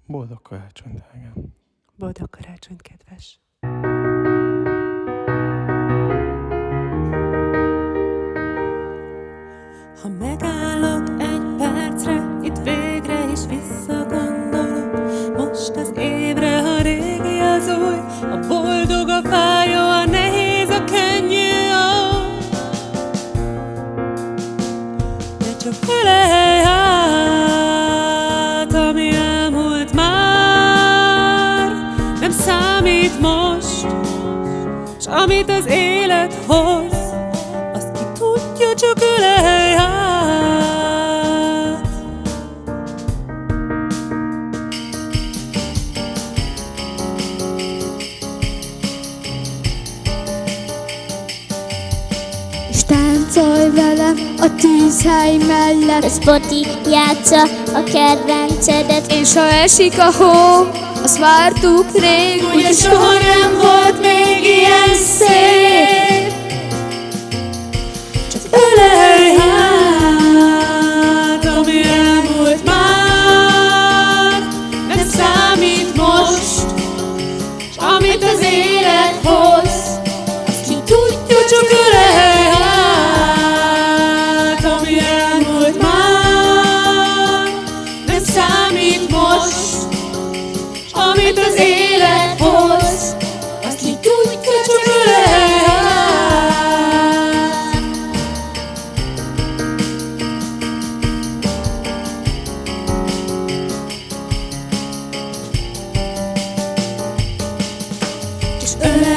Boldog karácsony, drágám! Boldog karácsony, kedves! Ha megállok egy percre, itt végre is visszagondolok, most az évre, a régi az új, a boldog, a fájó, a nehéz, a könnyű, de csak ölelj át, ami elmúlt már, nem számít most, s amit az élet hoz, azt ki tudja, csak ölelj át. És táncolj velem a tűzhely mellett, A Spoti játsza a kedvencedet, és ha esik a hó, azt vártuk rég, ugye soha nem volt még ilyen szép. Csak ölelj át, ami elmúlt már, nem számít most, s amit az élet hoz, azt ki tudja, csak ölelj át, ami elmúlt már, nem számít most, s amit az élet hoz, azt ki tudja, csak ölelj át. És ölelj